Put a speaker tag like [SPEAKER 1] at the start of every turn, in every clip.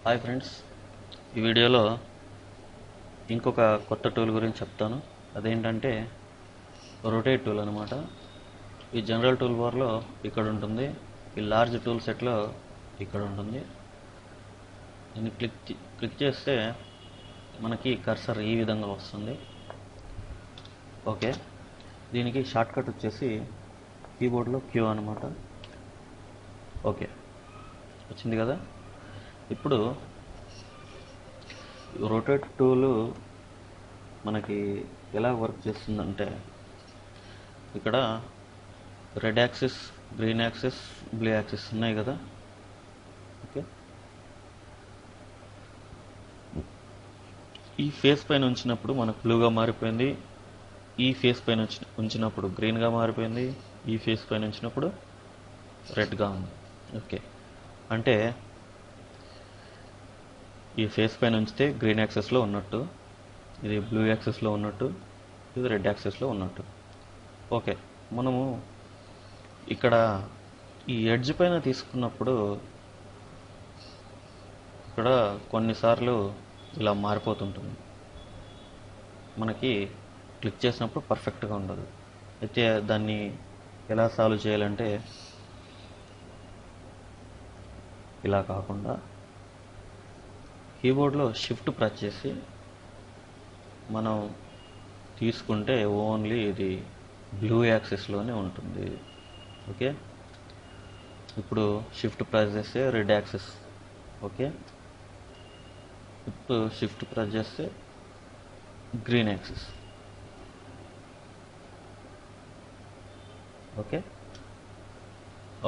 [SPEAKER 1] Hi friends, ఈ వీడియోలో ఇంకొక కొత్త టూల్ గురించి చెప్తాను. అదేంటంటే రొటేట్ టూల్ అనమాట. ఈ జనరల్ టూల్ బార్లో ఇక్కడ ఉంటుంది, ఈ లార్జ్ టూల్ సెట్లో ఇక్కడ ఉంటుంది. దీన్ని క్లిక్ చేస్తే మనకి కర్సర్ ఈ విధంగా వస్తుంది. ఓకే, దీనికి షార్ట్ కట్ వచ్చేసి కీబోర్డ్లో క్యూ అనమాట. ఓకే, వచ్చింది కదా. ఇప్పుడు రొటేట్ టూల్ మనకి ఎలా వర్క్ చేస్తుందంటే, ఇక్కడ red axis, green axis, blue axis ఉన్నాయి కదా. ఓకే, ఈ ఫేస్ పైన ఉంచినప్పుడు మనకు బ్లూగా మారిపోయింది, ఈ ఫేస్ పైన ఉంచినప్పుడు గ్రీన్గా మారిపోయింది, ఈ ఫేస్ పైన ఉంచినప్పుడు రెడ్గా ఉంది. ఓకే, అంటే ఈ ఫేస్ పైన ఉంచితే గ్రీన్ యాక్సెస్లో ఉన్నట్టు, ఇది బ్లూ యాక్సెస్లో ఉన్నట్టు, ఇది రెడ్ యాక్సెస్లో ఉన్నట్టు. ఓకే, మనము ఇక్కడ ఈ ఎడ్జ్ పైన తీసుకున్నప్పుడు ఇక్కడ కొన్నిసార్లు ఇలా మారిపోతుంటుంది. మనకి క్లిక్ చేసినప్పుడు పర్ఫెక్ట్గా ఉండదు. అయితే దాన్ని ఎలా సాల్వ్ చేయాలంటే, ఇలా కాకుండా కీబోర్డ్లో షిఫ్ట్ ప్రెస్ చేసి మనం తీసుకుంటే ఓన్లీ ఇది బ్లూ యాక్సిస్లోనే ఉంటుంది. ఓకే, ఇప్పుడు షిఫ్ట్ ప్రెస్ చేస్తే రెడ్ యాక్సిస్. ఓకే, ఇప్పుడు షిఫ్ట్ ప్రెస్ చేస్తే గ్రీన్ యాక్సిస్. ఓకే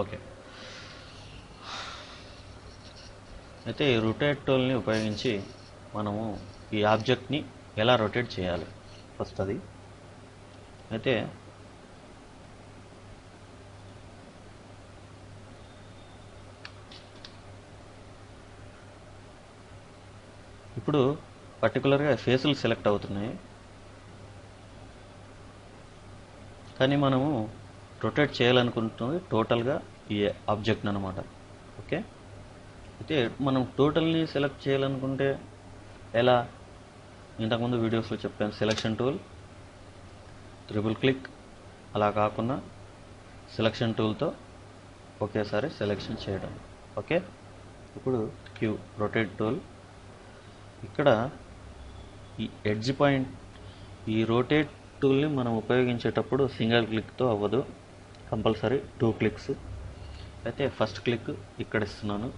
[SPEAKER 1] ఓకే అయితే ఈ రొటేట్ టూల్ని ఉపయోగించి మనము ఈ ఆబ్జెక్ట్ని ఎలా రొటేట్ చేయాలి ఫస్ట్ అది. అయితే ఇప్పుడు పర్టికులర్గా ఫేసులు సెలెక్ట్ అవుతున్నాయి, కానీ మనము రొటేట్ చేయాలనుకుంటుంది టోటల్గా ఈ ఆబ్జెక్ట్ని అనమాట. ఓకే, అయితే మనం టోటల్ని సెలెక్ట్ చేయాలనుకుంటే ఎలా, ఇంతకుముందు వీడియోస్లో చెప్పాను. సెలెక్షన్ టూల్, ట్రిపుల్ క్లిక్, అలా కాకుండా సెలెక్షన్ టూల్తో ఒకేసారి సెలెక్షన్ చేయడం. ఓకే, ఇప్పుడు క్యూ రొటేట్ టూల్. ఇక్కడ ఈ ఎడ్జ్ పాయింట్, ఈ రొటేట్ టూల్ని మనం ఉపయోగించేటప్పుడు సింగిల్ క్లిక్తో అవ్వదు, కంపల్సరీ 2 క్లిక్స్. అయితే ఫస్ట్ క్లిక్ ఇక్కడ ఇస్తున్నాను,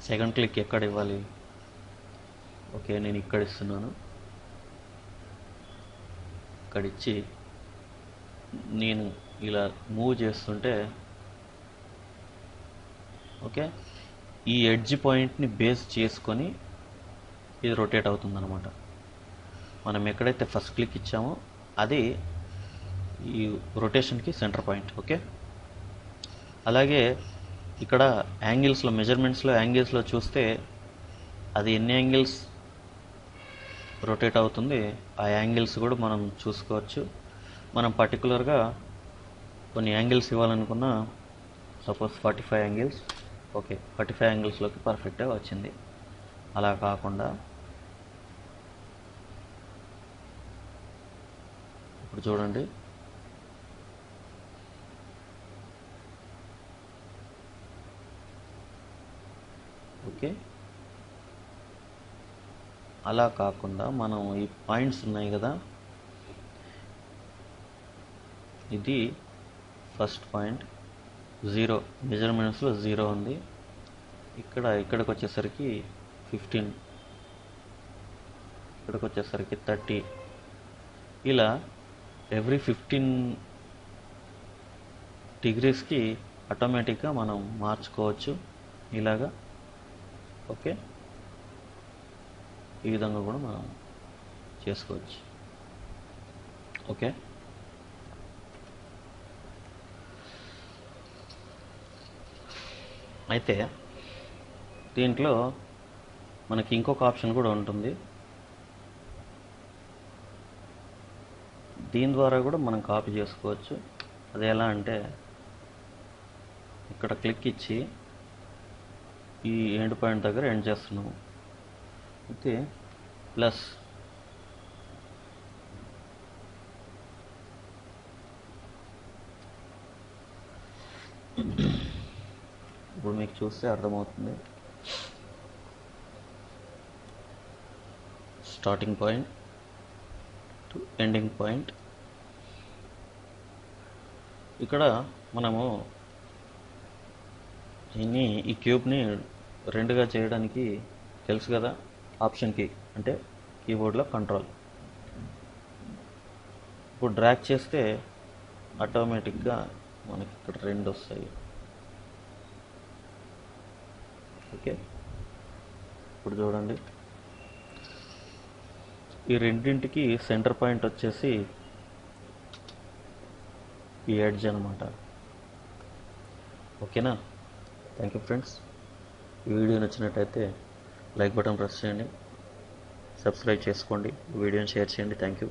[SPEAKER 1] సెకండ్ క్లిక్ ఎక్కడ ఇవ్వాలి? ఓకే, నేను ఇక్కడ ఇస్తున్నాను. ఇక్కడ ఇచ్చి నేను ఇలా మూవ్ చేస్తుంటే ఓకే, ఈ ఎడ్జ్ పాయింట్ని బేస్ చేసుకొని ఇది రొటేట్ అవుతుందన్నమాట. మనం ఎక్కడైతే ఫస్ట్ క్లిక్ ఇచ్చామో అది ఈ రొటేషన్కి సెంటర్ పాయింట్. ఓకే, అలాగే ఇక్కడ యాంగిల్స్లో, మెజర్మెంట్స్లో యాంగిల్స్లో చూస్తే అది ఎన్ని యాంగిల్స్ రొటేట్ అవుతుంది, ఆ యాంగిల్స్ కూడా మనం చూసుకోవచ్చు. మనం పర్టికులర్గా కొన్ని యాంగిల్స్ ఇవ్వాలనుకున్న, సపోజ్ 45 యాంగిల్స్. ఓకే, 45 యాంగిల్స్లోకి పర్ఫెక్ట్గా వచ్చింది. అలా కాకుండా ఇప్పుడు చూడండి, ఓకే, అలా కాకుండా మనం ఈ పాయింట్స్ ఉన్నాయి కదా, ఇది ఫస్ట్ పాయింట్ 0, మెజర్మెంట్స్లో 0 ఉంది. ఇక్కడికి వచ్చేసరికి 15, ఇక్కడికి వచ్చేసరికి 30. ఇలా ఎవ్రీ 15 డిగ్రీస్కి ఆటోమేటిక్గా మనం మార్చుకోవచ్చు ఇలాగా. ఓకే, ఈ విధంగా కూడా మనం చేసుకోవచ్చు. ఓకే, అయితే దీంట్లో మనకి ఇంకొక ఆప్షన్ కూడా ఉంటుంది. దీని ద్వారా కూడా మనం కాపీ చేసుకోవచ్చు. అది ఎలా అంటే, ఇక్కడ క్లిక్ ఇచ్చి ఈ ఎండ్ పాయింట్ దగ్గర ఎండ్ చేస్తున్నాము. అయితే ప్లస్ ఇప్పుడు మీకు చూస్తే అర్థమవుతుంది. Starting point to ending point. ఇక్కడ మనము ఈ క్యూబ్ని రెండుగా చేయడానికి తెలుసు కదా, ఆప్షన్ కీ అంటే కీబోర్డ్లో కంట్రోల్. ఇప్పుడు డ్రాగ్ చేస్తే ఆటోమేటిక్గా మనకి ఇక్కడ రెండు వస్తాయి. ఓకే, ఇప్పుడు చూడండి, ఈ రెండింటికి సెంటర్ పాయింట్ వచ్చేసి ఈ ఎడ్జ్ అనమాట. ఓకేనా? Thank you friends. ఈ వీడియో నచ్చినట్టయితే లైక్ బటన్ ప్రెస్ చేయండి, సబ్స్క్రైబ్ చేసుకోండి, వీడియోని షేర్ చేయండి. Thank you.